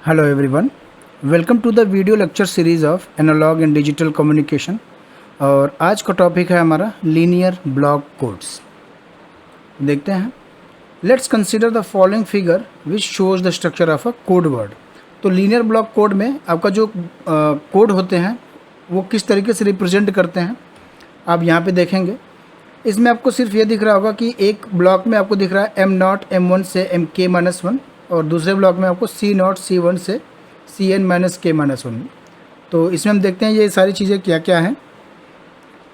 Hello everyone, welcome to the video lecture series of analog and digital communication. और आज का topic है हमारा लीनियर ब्लॉक कोड्स। देखते हैं। Let's consider the following figure which shows the structure of a code word. तो linear block code में आपका जो कोड होते हैं वो किस तरीके से रिप्रेजेंट करते हैं आप यहाँ पे देखेंगे। इसमें आपको सिर्फ ये दिख रहा होगा कि एक ब्लॉक में आपको दिख रहा है M0 M1 से MK-1 और दूसरे ब्लॉक में आपको C0 C1 से CN-K-1। तो इसमें हम देखते हैं ये सारी चीज़ें क्या क्या हैं।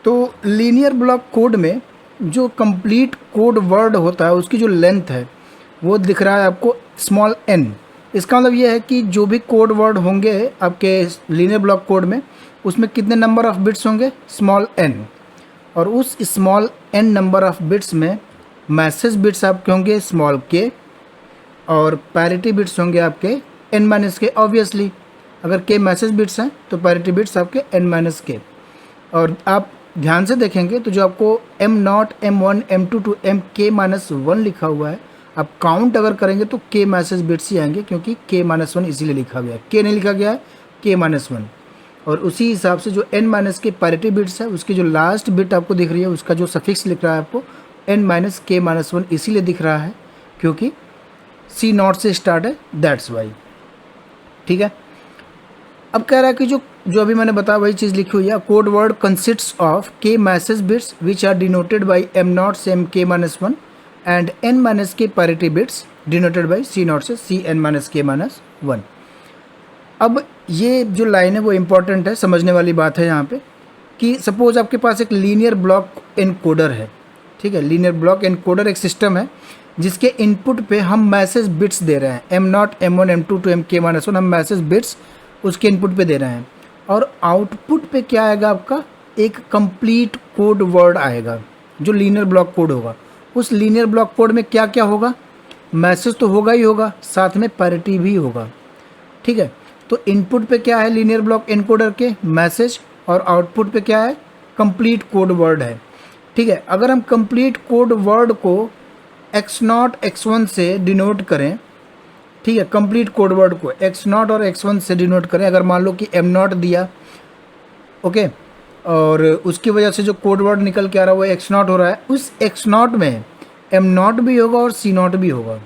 तो लीनियर ब्लॉक कोड में जो कंप्लीट कोड वर्ड होता है उसकी जो लेंथ है वो दिख रहा है आपको स्मॉल n। इसका मतलब ये है कि जो भी कोड वर्ड होंगे आपके लीनियर ब्लॉक कोड में उसमें कितने नंबर ऑफ़ बिट्स होंगे, स्मॉल n। और उस small n number of bits में मैसेज बिट्स आपके होंगे स्मॉल k और पैरिटी बिट्स होंगे आपके n-k। ऑब्वियसली अगर k मैसेज बिट्स हैं तो पैरिटी बिट्स आपके n-k। और आप ध्यान से देखेंगे तो जो आपको M0 M1 M2 to MK-1 लिखा हुआ है, आप काउंट अगर करेंगे तो k मैसेज बिट्स ही आएंगे क्योंकि k-1 इसीलिए लिखा गया है, k नहीं लिखा गया है, k-1। और उसी हिसाब से जो n-k पैरिटी बिट्स है उसकी जो लास्ट बिट आपको दिख रही है उसका जो सफिक्स लिख रहा है आपको n-k-1 इसीलिए दिख रहा है क्योंकि C0 से स्टार्ट है, दैट्स वाई। ठीक है। अब कह रहा है कि जो अभी मैंने बताया वही चीज़ लिखी हुई है। Code word consists of k message bits which are denoted by M0 से MK-1 and n-k parity bits denoted by C0 से CN-k-1। अब ये जो लाइन है वो इम्पॉर्टेंट है, समझने वाली बात है यहाँ पे कि सपोज आपके पास एक लीनियर ब्लॉक एनकोडर है। ठीक है, लीनियर ब्लॉक एनकोडर एक सिस्टम है जिसके इनपुट पे हम मैसेज बिट्स दे रहे हैं M0 M1 M2 to MK-1 हम मैसेज बिट्स उसके इनपुट पे दे रहे हैं। और आउटपुट पे क्या आएगा आपका, एक कंप्लीट कोड वर्ड आएगा जो लीनियर ब्लॉक कोड होगा। उस लीनियर ब्लॉक कोड में क्या क्या होगा, मैसेज तो होगा ही होगा, साथ में पैरिटी भी होगा। ठीक है, तो इनपुट पे क्या है लीनियर ब्लॉक एनकोडर के, मैसेज, और आउटपुट पे क्या है, कंप्लीट कोड वर्ड है। ठीक है, अगर हम कंप्लीट कोड वर्ड को x0 x1 से डिनोट करें, ठीक है, कंप्लीट कोड वर्ड को x0 और x1 से डिनोट करें। अगर मान लो कि M0 दिया, ओके, और उसकी वजह से जो कोड वर्ड निकल के आ रहा है वो x0 हो रहा है, उस x0 में M0 भी होगा और C0 भी होगा।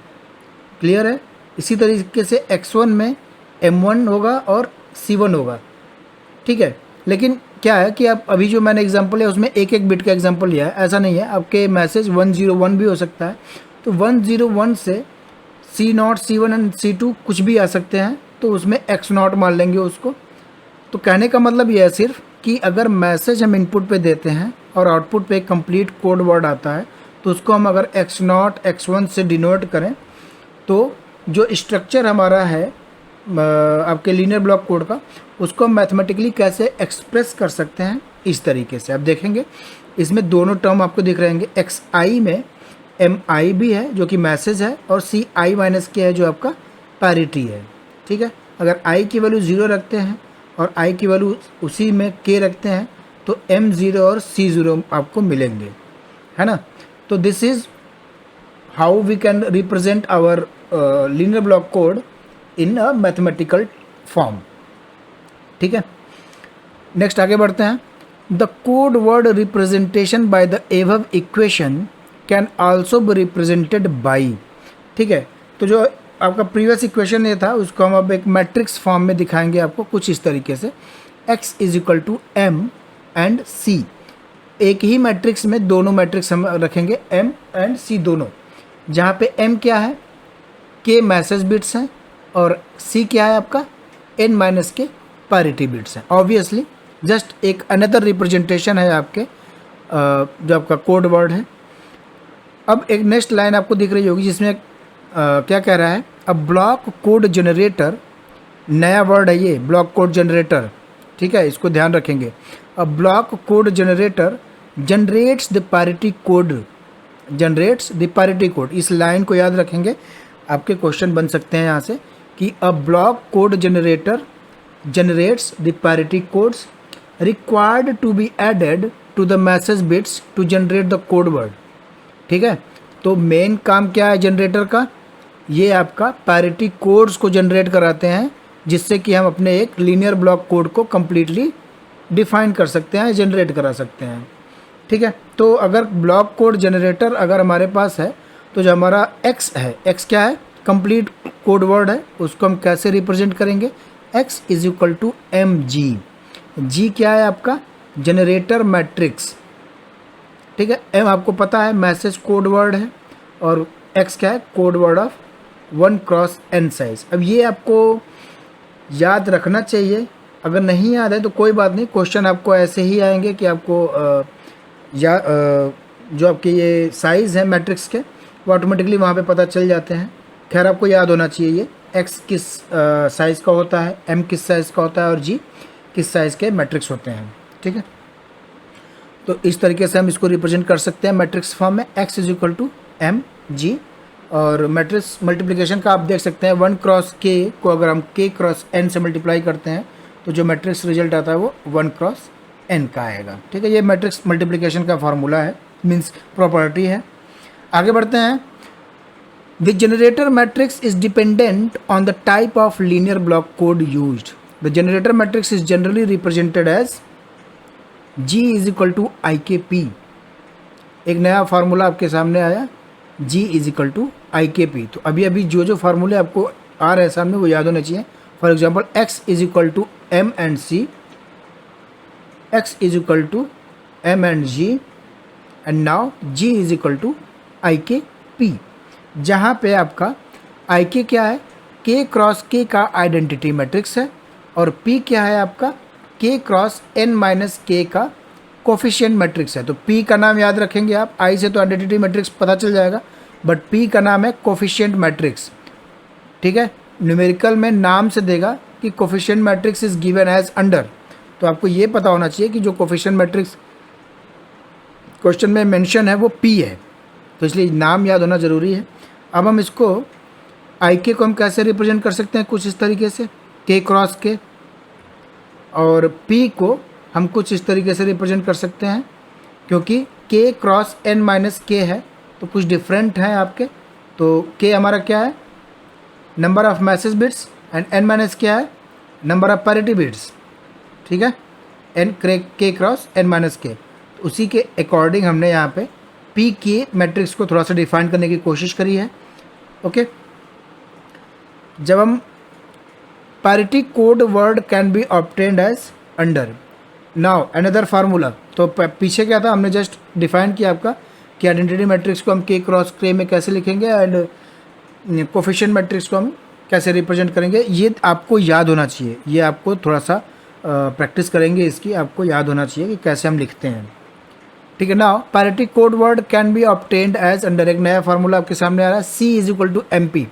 क्लियर है। इसी तरीके से x1 में M1 होगा और C1 होगा। ठीक है, लेकिन क्या है कि आप अभी जो मैंने एग्जांपल है उसमें एक एक बिट का एग्जांपल लिया है, ऐसा नहीं है। आपके मैसेज 101 भी हो सकता है, तो 101 से C0 C1 एंड C2 कुछ भी आ सकते हैं, तो उसमें x0 मान लेंगे उसको। तो कहने का मतलब ये है सिर्फ कि अगर मैसेज हम इनपुट पे देते हैं और आउटपुट पे एक कंप्लीट कोड वर्ड आता है तो उसको हम अगर x0 x1 से डिनोट करें तो जो स्ट्रक्चर हमारा है आपके लीनियर ब्लॉक कोड का, उसको हम मैथमेटिकली कैसे एक्सप्रेस कर सकते हैं, इस तरीके से आप देखेंगे। इसमें दोनों टर्म आपको दिख रहे हैं, xi में mi भी है जो कि मैसेज है और ci-k है जो आपका पैरिटी है। ठीक है, अगर i की वैल्यू 0 रखते हैं और i की वैल्यू उसी में k रखते हैं तो m0 और c0 आपको मिलेंगे, है ना। तो this is how we can represent our linear block code in a mathematical form. ठीक है, नेक्स्ट आगे बढ़ते हैं। The code word representation by the above equation can also be represented by. ठीक है, तो जो आपका प्रीवियस इक्वेशन ये था उसको हम अब एक मैट्रिक्स फॉर्म में दिखाएंगे आपको कुछ इस तरीके से। x is equal to m and c। एक ही मैट्रिक्स में दोनों मैट्रिक्स हम रखेंगे m एंड c दोनों, जहाँ पे m क्या है, k मैसेज बिट्स हैं, और c क्या है आपका, n-k पैरिटी बिट्स हैं। ऑब्वियसली जस्ट एक अनदर रिप्रेजेंटेशन है आपके जो आपका कोड वर्ड है। अब एक नेक्स्ट लाइन आपको दिख रही होगी जिसमें क्या कह रहा है, अ ब्लॉक कोड जनरेटर, नया वर्ड है ये ब्लॉक कोड जनरेटर। ठीक है, इसको ध्यान रखेंगे। A block code generator generates the parity code, generates the parity code. इस लाइन को याद रखेंगे, आपके क्वेश्चन बन सकते हैं यहाँ से कि a block code generator generates the parity codes required to be added to the message bits to generate the code word। ठीक है, तो मेन काम क्या है जनरेटर का, ये आपका पैरिटी कोड्स को जनरेट कराते हैं, जिससे कि हम अपने एक लीनियर ब्लॉक कोड को कम्प्लीटली डिफाइन कर सकते हैं, जनरेट करा सकते हैं। ठीक है, तो अगर ब्लॉक कोड जनरेटर अगर हमारे पास है, तो जो हमारा x है, x क्या है, कंप्लीट कोड वर्ड है, उसको हम कैसे रिप्रेजेंट करेंगे, x is equal to M G क्या है आपका, जनरेटर मैट्रिक्स। ठीक है, m आपको पता है मैसेज कोड वर्ड है, और x क्या है, code word of 1x n size. अब ये आपको याद रखना चाहिए, अगर नहीं याद है तो कोई बात नहीं, क्वेश्चन आपको ऐसे ही आएंगे कि आपको जो आपके ये साइज़ है मैट्रिक्स के, वो ऑटोमेटिकली वहाँ पे पता चल जाते हैं। खैर आपको याद होना चाहिए ये x किस साइज़ का होता है, m किस साइज़ का होता है, और g किस साइज़ के मैट्रिक्स होते हैं। ठीक है, तो इस तरीके से हम इसको रिप्रेजेंट कर सकते हैं मैट्रिक्स फॉर्म में, x is equal to M G. और मैट्रिक्स मल्टीप्लिकेशन का आप देख सकते हैं 1x k को अगर हम k×n से मल्टीप्लाई करते हैं, तो जो मैट्रिक्स रिजल्ट आता है वो 1×n का आएगा। ठीक है, ये मैट्रिक्स मल्टीप्लिकेशन का फार्मूला है, मीन्स प्रॉपर्टी है। आगे बढ़ते हैं। The generator matrix is dependent on the type of linear block code used. The generator matrix is generally represented as G is equal to IKP। एक नया फार्मूला आपके सामने आया, G is equal to IKP। तो अभी अभी जो फार्मूले आपको आ रहे हैं सामने वो याद होने चाहिए। For example x is equal to M and C, x is equal to M and G, and now G is equal to IKP, जहाँ पे आपका IK क्या है, k×k का आइडेंटिटी मैट्रिक्स है, और P क्या है आपका, k×n-k का कोफिशिएंट मैट्रिक्स है। तो P का नाम याद रखेंगे आप, I से तो आइडेंटिटी मैट्रिक्स पता चल जाएगा, बट P का नाम है कोफिशिएंट मैट्रिक्स। ठीक है, न्यूमेरिकल में नाम से देगा कि coefficient matrix is given as under, तो आपको ये पता होना चाहिए कि जो कोफिशिएंट मैट्रिक्स क्वेश्चन में मेंशन है वो P है, तो इसलिए नाम याद होना ज़रूरी है। अब हम इसको IK को हम कैसे रिप्रेजेंट कर सकते हैं, कुछ इस तरीके से k×k, और P को हम कुछ इस तरीके से रिप्रेजेंट कर सकते हैं, क्योंकि k×n-k है तो कुछ डिफरेंट है आपके। तो k हमारा क्या है, number of message bits, and n- क्या है, नंबर ऑफ पैरिटी बिट्स। ठीक है, k×n-k, तो उसी के अकॉर्डिंग हमने यहाँ पे P की मैट्रिक्स को थोड़ा सा डिफाइन करने की कोशिश करी है। ओके, जब हम parity code word can be obtained as under. Now another formula, तो पीछे क्या था, हमने जस्ट डिफाइन किया आपका कि आइडेंटिटी मैट्रिक्स को हम k×k में कैसे लिखेंगे, एंड कोफिशिएंट मैट्रिक्स को हम कैसे रिप्रेजेंट करेंगे, ये आपको याद होना चाहिए। ये आपको थोड़ा सा प्रैक्टिस करेंगे इसकी, आपको याद होना चाहिए कि कैसे हम लिखते हैं। ठीक है, now parity code word can be obtained as under, एक नया फार्मूला आपके सामने आ रहा है, C is equal to MP।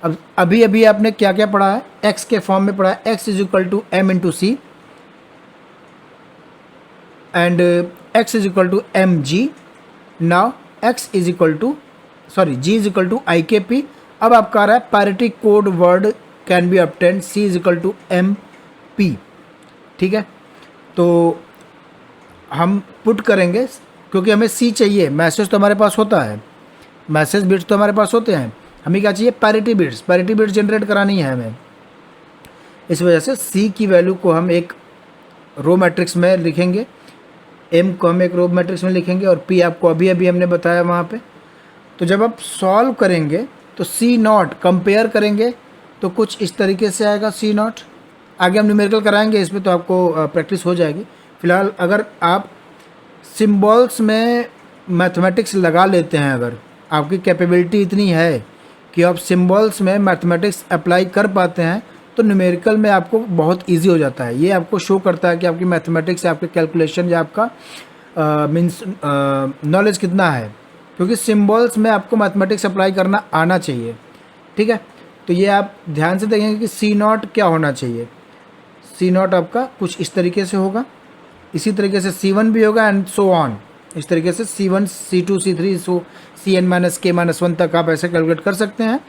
अब अभी अभी आपने क्या क्या पढ़ा है, x के फॉर्म में पढ़ा है, x is equal to M into C, and x is equal to MG। Now x is equal to G is equal to IKP। अब आपका आ रहा है parity code word can be obtained, C is equal to MP। ठीक है, तो हम put करेंगे, क्योंकि हमें C चाहिए, मैसेज तो हमारे पास होता है, मैसेज बिट्स तो हमारे पास होते हैं, हमें क्या चाहिए, पैरिटी बिट्स जनरेट करानी है हमें। इस वजह से C की वैल्यू को हम एक रो मैट्रिक्स में लिखेंगे, M को हम एक रो मैट्रिक्स में लिखेंगे, और P आपको अभी अभी हमने बताया वहाँ पे। तो जब आप सॉल्व करेंगे तो C0 कंपेयर करेंगे तो कुछ इस तरीके से आएगा C0। आगे हम न्यूमेरिकल कराएंगे इसमें, तो आपको प्रैक्टिस हो जाएगी। फिलहाल अगर आप सिम्बॉल्स में मैथमेटिक्स लगा लेते हैं, अगर आपकी कैपेबिलिटी इतनी है कि आप सिम्बॉल्स में मैथमेटिक्स अप्लाई कर पाते हैं, तो न्यूमेरिकल में आपको बहुत इजी हो जाता है। ये आपको शो करता है कि आपकी मैथमेटिक्स या आपके कैलकुलेशन या आपका मीन्स नॉलेज कितना है, क्योंकि सिम्बॉल्स में आपको मैथमेटिक्स अप्लाई करना आना चाहिए। ठीक है, तो ये आप ध्यान से देखेंगे कि C0 क्या होना चाहिए। C0 आपका कुछ इस तरीके से होगा, इसी तरीके से C1 भी होगा, एंड सो ऑन। इस तरीके से C1, C2, C3, सो Cn-k-1 तक आप ऐसे कैलकुलेट कर सकते हैं।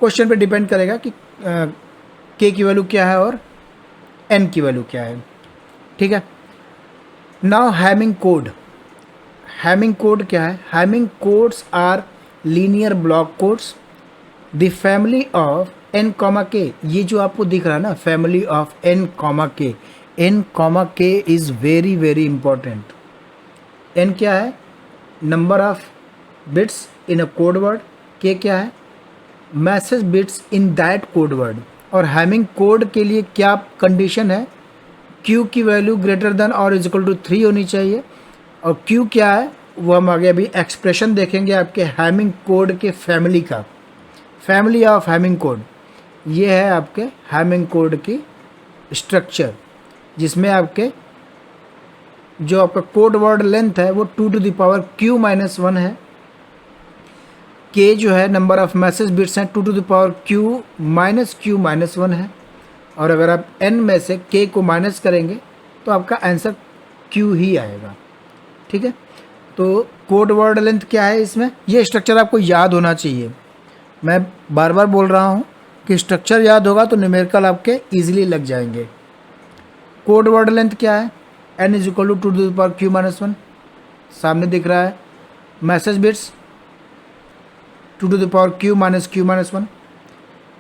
क्वेश्चन पे डिपेंड करेगा कि k की वैल्यू क्या है और n की वैल्यू क्या है। ठीक है, now Hamming code. Hamming code क्या है, Hamming codes are linear block codes the family of N comma K, ये जो आपको दिख रहा है ना, family of N comma K, N comma K is very very important. N क्या है? Number of bits in a code word. K क्या है? Message bits in that code word. और हैमिंग कोड के लिए क्या कंडीशन है? क्यू की वैल्यू ग्रेटर देन और इज इक्वल टू 3 होनी चाहिए। और क्यू क्या है वो हम आगे अभी एक्सप्रेशन देखेंगे आपके हैमिंग कोड के फैमिली का, फैमिली ऑफ हैमिंग कोड। ये है आपके हैमिंग कोड की स्ट्रक्चर, जिसमें आपके जो आपका कोड वर्ड लेंथ है वो 2 to the power q minus 1 है। के जो है नंबर ऑफ मैसेज बिट्स हैं 2 to the power q minus 1 है। और अगर आप n में से k को माइनस करेंगे तो आपका आंसर q ही आएगा। ठीक है, तो कोड वर्ड लेंथ क्या है इसमें, ये स्ट्रक्चर आपको याद होना चाहिए। मैं बार बार बोल रहा हूँ कि स्ट्रक्चर याद होगा तो न्यूमेरिकल आपके ईजिली लग जाएंगे। कोड वर्ड लेंथ क्या है? n is equal to 2 to the power q minus 1, सामने दिख रहा है। Message bits 2 to the power q minus 1।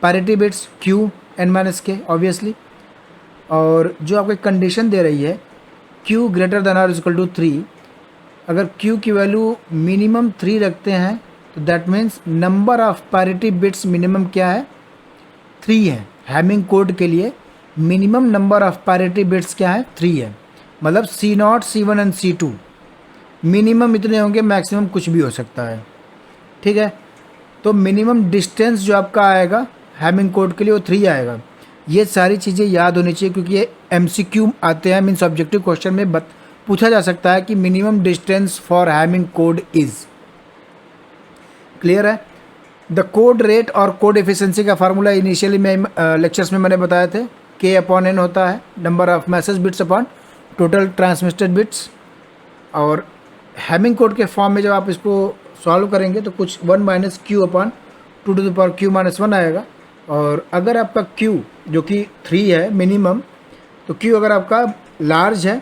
Parity bits q n minus k obviously. और जो आपको कंडीशन दे रही है q ग्रेटर देन और इक्वल टू 3, अगर q की वैल्यू मिनिमम 3 रखते हैं तो that means number of parity bits minimum क्या है? 3 है। हैमिंग कोड के लिए minimum number of parity bits क्या है? 3 है। मतलब C0, C1 and C2 minimum इतने होंगे, मैक्सिमम कुछ भी हो सकता है। ठीक है, तो मिनिमम डिस्टेंस जो आपका आएगा हैमिंग कोड के लिए वो 3 आएगा। ये सारी चीज़ें याद होनी चाहिए क्योंकि ये MCQ आते हैं, मीन्स ऑब्जेक्टिव क्वेश्चन में पूछा जा सकता है कि minimum distance for Hamming code is. Clear है? द कोड रेट और कोड एफिशिएंसी का फार्मूला इनिशियली में लेक्चर्स में मैंने बताए थे, k अपॉन n होता है number of message bits upon total transmitted bits. और हैमिंग कोड के फॉर्म में जब आप इसको सॉल्व करेंगे तो कुछ 1 minus q upon 2 to the power q minus 1 आएगा। और अगर आपका q जो कि 3 है मिनिमम, तो q अगर आपका लार्ज है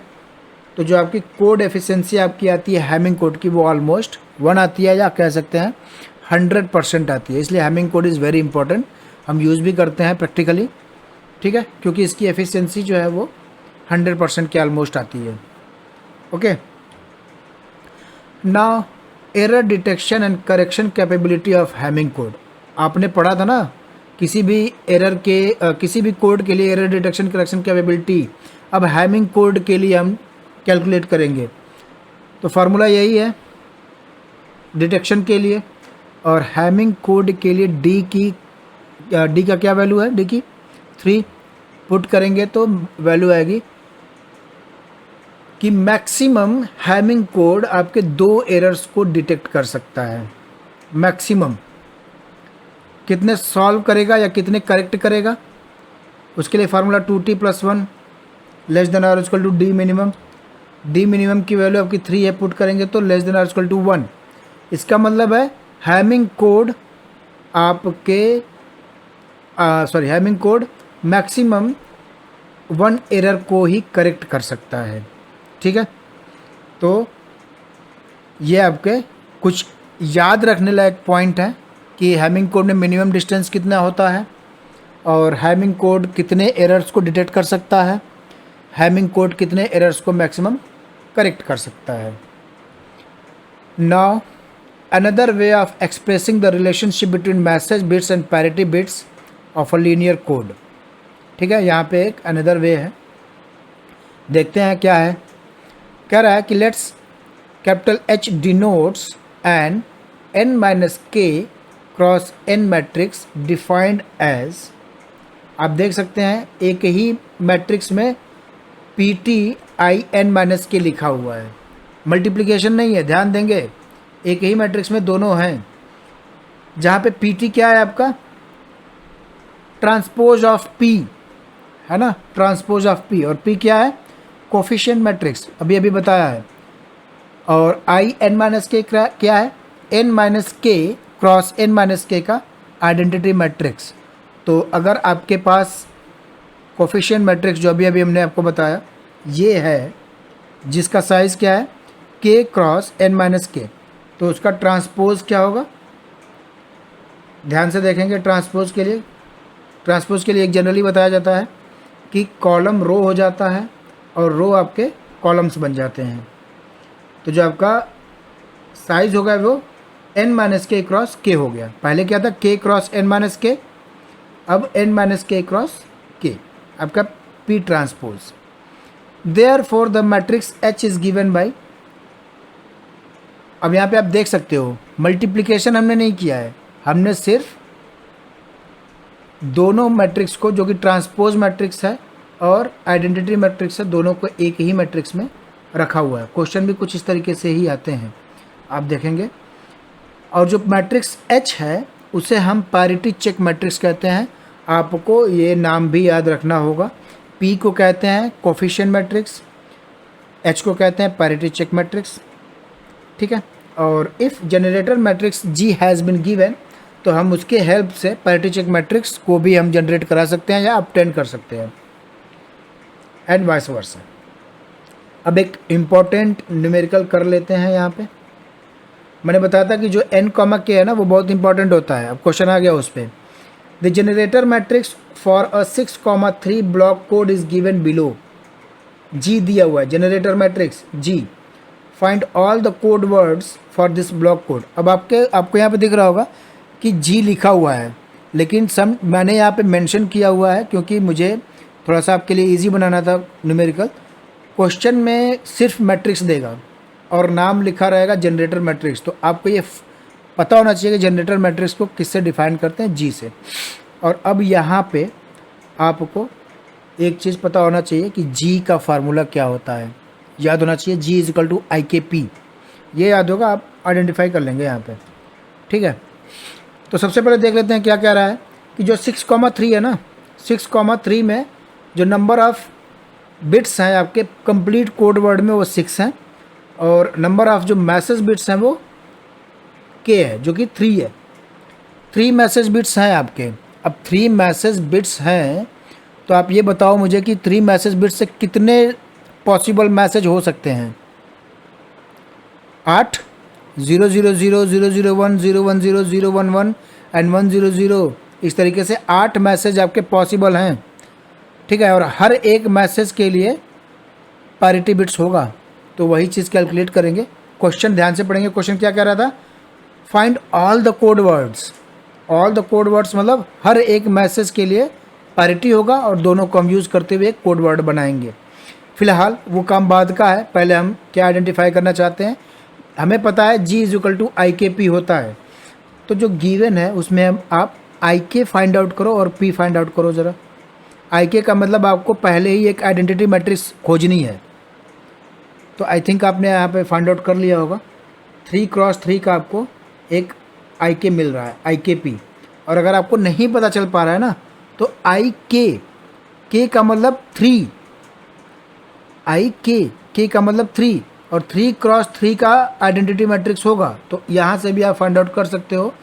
तो जो आपकी कोड एफिशिएंसी आपकी आती है हैमिंग कोड की वो ऑलमोस्ट 1 आती है, या कह सकते हैं 100% आती है। इसलिए Hamming code is very important, हम यूज़ भी करते हैं प्रैक्टिकली। ठीक है, क्योंकि इसकी एफिशिएंसी जो है वो 100% के ऑलमोस्ट आती है। Okay, now error detection and correction capability of Hamming code. आपने पढ़ा था ना किसी भी एरर के किसी भी कोड के लिए एरर डिटेक्शन करेक्शन कैपेबिलिटी, अब हैमिंग कोड के लिए हम कैलकुलेट करेंगे। तो फार्मूला यही है डिटेक्शन के लिए, और हैमिंग कोड के लिए डी का क्या वैल्यू है? डी की 3 पुट करेंगे तो वैल्यू आएगी कि मैक्सिमम हैमिंग कोड आपके 2 एरर्स को डिटेक्ट कर सकता है। मैक्सिमम कितने सॉल्व करेगा या कितने करेक्ट करेगा, उसके लिए फार्मूला 2t + 1 लेस देन और equal to D minimum. D minimum की वैल्यू आपकी 3 है, पुट करेंगे तो लेस देन और इक्वल टू 1। इसका मतलब है हैमिंग कोड आपके हैमिंग कोड मैक्सिमम 1 एरर को ही करेक्ट कर सकता है। ठीक है, तो ये आपके कुछ याद रखने लायक पॉइंट है कि हैमिंग कोड में मिनिमम डिस्टेंस कितना होता है और हैमिंग कोड कितने एरर्स को डिटेक्ट कर सकता है, हैमिंग कोड कितने एरर्स को मैक्सिमम करेक्ट कर सकता है। Now another way of expressing the relationship between message bits and parity bits of a linear code. ठीक है, यहाँ पे एक अनदर वे है, देखते हैं क्या है। कह रहा है कि let's capital H denotes an n-k cross n matrix defined as, आप देख सकते हैं एक ही मैट्रिक्स में PTIN-k लिखा हुआ है, मल्टीप्लिकेशन नहीं है, ध्यान देंगे एक ही मैट्रिक्स में दोनों हैं। जहाँ पे PT क्या है आपका? ट्रांसपोज ऑफ P है ना, ट्रांसपोज ऑफ P, और P क्या है? कोफिशिएंट मैट्रिक्स, अभी बताया है। और IN-k क्या है? n-k क्रॉस n-k का आइडेंटिटी मैट्रिक्स। तो अगर आपके पास कोफिशिएंट मैट्रिक्स जो अभी हमने आपको बताया ये है, जिसका साइज़ क्या है? k क्रॉस n-k, तो उसका ट्रांसपोज क्या होगा? ध्यान से देखेंगे ट्रांसपोज के लिए एक जनरली बताया जाता है कि कॉलम रो हो जाता है और रो आपके कॉलम्स बन जाते हैं। तो जो आपका साइज होगा वो n माइनस के क्रॉस के हो गया। पहले क्या था, k क्रॉस n माइनस के, अब n माइनस के क्रॉस के, आपका p transpose. Therefore the matrix H is given by, अब यहाँ पे आप देख सकते हो मल्टीप्लिकेशन हमने नहीं किया है, हमने सिर्फ दोनों मैट्रिक्स को, जो कि ट्रांसपोज मैट्रिक्स है और आइडेंटिटी मैट्रिक्स है, दोनों को एक ही मैट्रिक्स में रखा हुआ है। क्वेश्चन भी कुछ इस तरीके से ही आते हैं, आप देखेंगे। और जो मैट्रिक्स H है उसे हम पैरिटी चेक मैट्रिक्स कहते हैं। आपको ये नाम भी याद रखना होगा। P को कहते हैं कोफिशिएंट मैट्रिक्स, H को कहते हैं पैरिटी चेक मैट्रिक्स, ठीक है। और if generator matrix G has been given, तो हम उसके हेल्प से पैरिटी चेक मैट्रिक्स को भी हम जनरेट करा सकते हैं या ऑब्टेन कर सकते हैं, एंड वाइस वर्सा। अब एक इम्पॉर्टेंट न्यूमेरिकल कर लेते हैं। यहाँ पे मैंने बताया था कि जो n कॉमा के है ना, वो बहुत इंपॉर्टेंट होता है। अब क्वेश्चन आ गया उस पर, the generator matrix for a 6,3 block code is given below. G दिया हुआ है, generator matrix G, find all the code words for this block code. अब आपको यहाँ पे दिख रहा होगा कि G लिखा हुआ है, लेकिन मैंने यहाँ पे मेंशन किया हुआ है क्योंकि मुझे थोड़ा सा आपके लिए इजी बनाना था न्यूमेरिकल। क्वेश्चन में सिर्फ मैट्रिक्स देगा और नाम लिखा रहेगा जनरेटर मैट्रिक्स, तो आपको ये पता होना चाहिए कि जनरेटर मैट्रिक्स को किससे डिफाइन करते हैं, G से। और अब यहाँ पे आपको एक चीज़ पता होना चाहिए कि G का फार्मूला क्या होता है, याद होना चाहिए। G is equal to IKP, ये याद होगा, आप आइडेंटिफाई कर लेंगे यहाँ पे, ठीक है। तो सबसे पहले देख लेते हैं क्या कह रहा है कि जो 6,3 है ना, 6,3 में जो नंबर ऑफ़ बिट्स हैं आपके कंप्लीट कोड वर्ड में वो 6 हैं, और नंबर ऑफ़ जो मैसेज बिट्स हैं वो k है, जो कि 3 है। 3 मैसेज बिट्स हैं आपके। अब 3 मैसेज बिट्स हैं, तो आप ये बताओ मुझे कि 3 मैसेज बिट्स से कितने पॉसिबल मैसेज हो सकते हैं। 8, 000, 001, 010, 011 एंड 100, इस तरीके से 8 मैसेज आपके पॉसिबल हैं, ठीक है। और हर एक मैसेज के लिए पैरिटी बिट्स होगा, तो वही चीज़ कैलकुलेट करेंगे। क्वेश्चन ध्यान से पढ़ेंगे। क्वेश्चन क्या कह रहा था, find all the code words. All the code words मतलब हर एक मैसेज के लिए पैरिटी होगा और दोनों को हम यूज़ करते हुए एक कोड वर्ड बनाएंगे। फिलहाल वो काम बाद का है, पहले हम क्या आइडेंटिफाई करना चाहते हैं। हमें पता है G is equal to IKP होता है, तो जो गिवन है उसमें हम आप IK फाइंड आउट करो और P फाइंड आउट करो ज़रा। IK का मतलब आपको पहले ही एक आइडेंटिटी मैट्रिक्स खोजनी है, तो आई थिंक आपने यहाँ पे फाइंड आउट कर लिया होगा। 3x3 का आपको एक IK मिल रहा है, IKP। और अगर आपको नहीं पता चल पा रहा है ना, तो K का मतलब 3, K का मतलब 3, और 3x3 का आइडेंटिटी मैट्रिक्स होगा, तो यहाँ से भी आप फाइंड आउट कर सकते हो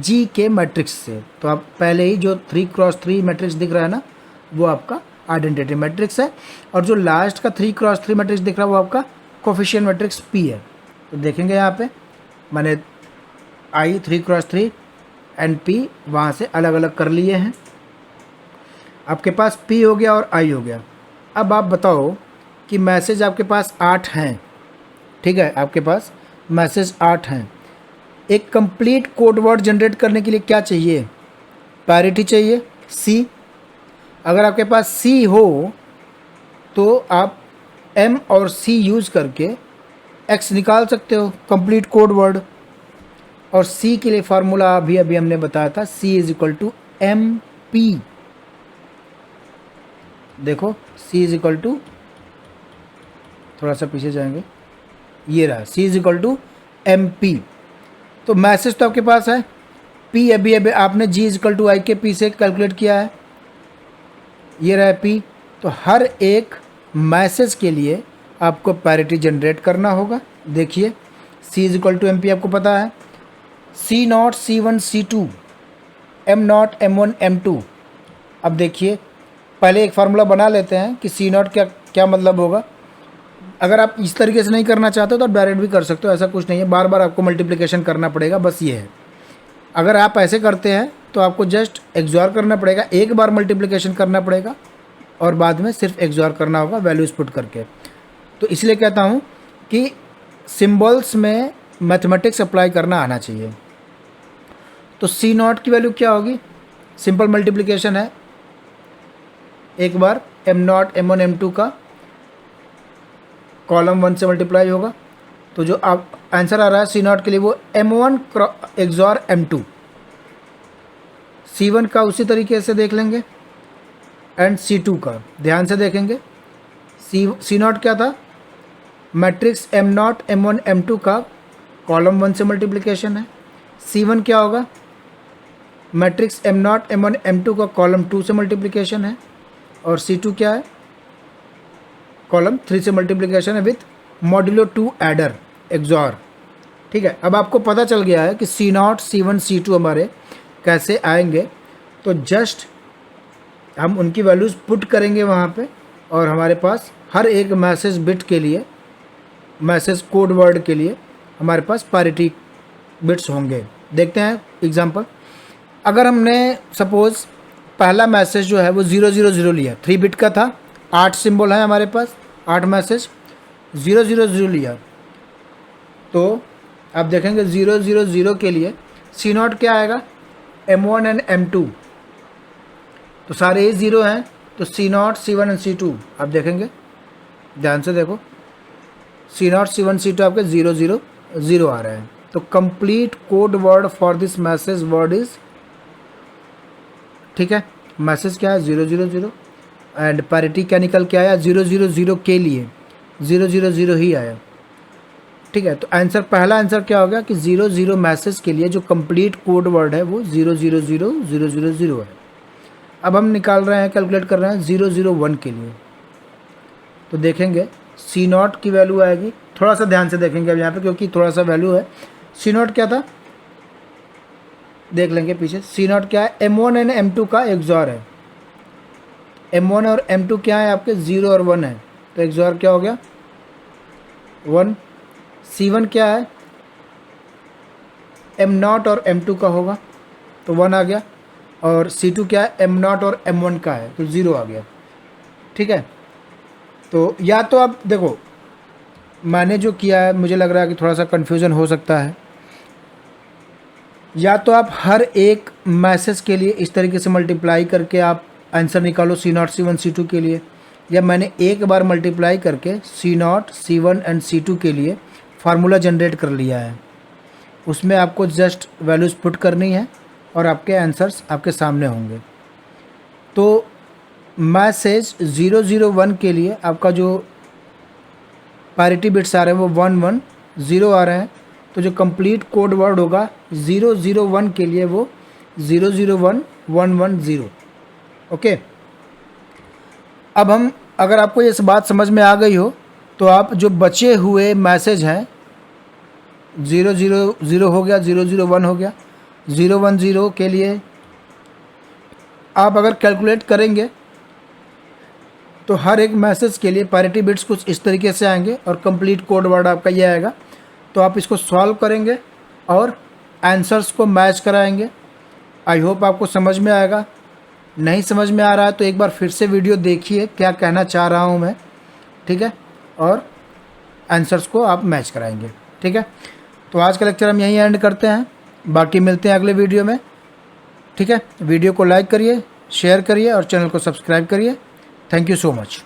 G के मैट्रिक्स से। तो आप पहले ही जो 3x3 मैट्रिक्स दिख रहा है ना, वो आपका आइडेंटिटी मैट्रिक्स है, और जो लास्ट का 3x3 मैट्रिक्स दिख रहा है वो आपका कोफिशिएंट मैट्रिक्स P है। तो देखेंगे यहाँ पे मैंने 3x3 एंड P वहाँ से अलग अलग कर लिए हैं। आपके पास P हो गया और I हो गया। अब आप बताओ कि मैसेज आपके पास 8 हैं, ठीक है, आपके पास मैसेज 8 हैं। एक कंप्लीट कोड वर्ड जनरेट करने के लिए क्या चाहिए, पैरिटी चाहिए, C। अगर आपके पास C हो तो आप M और C यूज़ करके X निकाल सकते हो, कंप्लीट कोड वर्ड। और C के लिए फार्मूला अभी हमने बताया था, C is equal to MP। देखो C इज इक्वल टू, थोड़ा सा पीछे जाएंगे, ये रहा C is equal to MP। तो मैसेज तो आपके पास है, P अभी आपने G is equal to IKP से कैलकुलेट किया है, ये रहा P। तो हर एक मैसेज के लिए आपको पैरिटी जनरेट करना होगा। देखिए C is equal to MP आपको पता है, C0 C1 C2, M0 M1 M2। अब देखिए पहले एक फार्मूला बना लेते हैं कि C0 क्या मतलब होगा। अगर आप इस तरीके से नहीं करना चाहते हो तो आप डायरेक्ट भी कर सकते हो, ऐसा कुछ नहीं है, बार बार आपको मल्टीप्लिकेशन करना पड़ेगा, बस ये है। अगर आप ऐसे करते हैं तो आपको जस्ट एक्सॉर करना पड़ेगा, एक बार मल्टीप्लिकेशन करना पड़ेगा और बाद में सिर्फ एक्सॉर करना होगा वैल्यूज़ पुट करके। तो इसलिए कहता हूँ कि सिंबल्स में मैथमेटिक्स अप्लाई करना आना चाहिए। तो सी नॉट की वैल्यू क्या होगी, सिंपल मल्टीप्लिकेशन है, एक बार एम नॉट M1 M2 का कॉलम 1 से मल्टीप्लाई होगा। तो जो आप आंसर आ रहा है सी नॉट के लिए वो M1 एक्सॉर M2। C1 का उसी तरीके से देख लेंगे एंड C2 का ध्यान से देखेंगे। सी नॉट क्या था, matrix M not M1 M2 का कॉलम 1 से मल्टीप्लिकेशन है। C1 क्या होगा, matrix M not M1 M2 का कॉलम 2 से मल्टीप्लिकेशन है। और C2 क्या है, कॉलम 3 से मल्टीप्लिकेशन है विथ मॉड्यूलो 2 एडर एक्सॉर। ठीक है, अब आपको पता चल गया है कि C नॉट C1 C2 हमारे कैसे आएंगे। तो जस्ट हम उनकी वैल्यूज़ पुट करेंगे वहाँ पे और हमारे पास हर एक मैसेज बिट के लिए, मैसेज कोड वर्ड के लिए हमारे पास पैरिटी बिट्स होंगे। देखते हैं एग्जांपल। अगर हमने सपोज़ पहला मैसेज जो है वो 000 लिया, 3 बिट का था, 8 सिंबल है हमारे पास, 8 मैसेज, 000 लिया, तो आप देखेंगे 000 के लिए सी नॉट क्या आएगा, M1 एंड M2, तो सारे ही 0 हैं, तो सी नॉट C1 एंड C2 आप देखेंगे, ध्यान से देखो, सी नॉट C1 C2 आपके 000 आ रहे हैं। तो complete code word for this message word is, ठीक है, मैसेज क्या है 000 एंड पैरिटी क्या निकल के आया 000 के लिए 000 ही आया। ठीक है, तो आंसर, पहला आंसर क्या हो गया कि 00 मैसेज के लिए जो कंप्लीट कोड वर्ड है वो 000 है। अब हम निकाल रहे हैं, कैलकुलेट कर रहे हैं 001 के लिए। तो देखेंगे सी नॉट की वैल्यू आएगी, थोड़ा सा ध्यान से देखेंगे अब यहाँ पे क्योंकि थोड़ा सा वैल्यू है। सी नॉट क्या था, देख लेंगे पीछे। सी नॉट क्या है, M1 एंड M2 का एक्सॉर है। M1 और M2 क्या है आपके, 0 और 1 है, तो एक्सॉर क्या हो गया 1। C1 क्या है, M नॉट और M2 का होगा, तो 1 आ गया। और C2 क्या है, M नॉट और M1 का है, तो 0 आ गया। ठीक है, तो या तो आप देखो, मैंने जो किया है मुझे लग रहा है कि थोड़ा सा कन्फ्यूज़न हो सकता है। या तो आप हर एक मैसेज के लिए इस तरीके से मल्टीप्लाई करके आप आंसर निकालो सी नॉट C1 C2 के लिए, या मैंने एक बार मल्टीप्लाई करके सी नॉट C1 एंड C2 के लिए फार्मूला जनरेट कर लिया है। उसमें आपको जस्ट वैल्यूज़ पुट करनी है और आपके आंसर्स आपके सामने होंगे। तो मैसेज 001 के लिए आपका जो पैरिटी बिट्स आ रहे हैं वो 110 आ रहे हैं, तो जो कंप्लीट कोड वर्ड होगा 001 के लिए वो 001110। ओके, अब हम, अगर आपको ये बात समझ में आ गई हो तो आप जो बचे हुए मैसेज हैं 000 हो गया, 001 हो गया, 010 के लिए आप अगर कैलकुलेट करेंगे तो हर एक मैसेज के लिए पैरिटी बिट्स कुछ इस तरीके से आएंगे और कंप्लीट कोड वर्ड आपका ये आएगा। तो आप इसको सॉल्व करेंगे और आंसर्स को मैच कराएंगे। आई होप आपको समझ में आएगा। नहीं समझ में आ रहा है तो एक बार फिर से वीडियो देखिए क्या कहना चाह रहा हूँ मैं, ठीक है, और आंसर्स को आप मैच कराएंगे। ठीक है, तो आज का लेक्चर हम यहीं एंड करते हैं, बाकी मिलते हैं अगले वीडियो में। ठीक है, वीडियो को लाइक करिए, शेयर करिए और चैनल को सब्सक्राइब करिए। Thank you so much.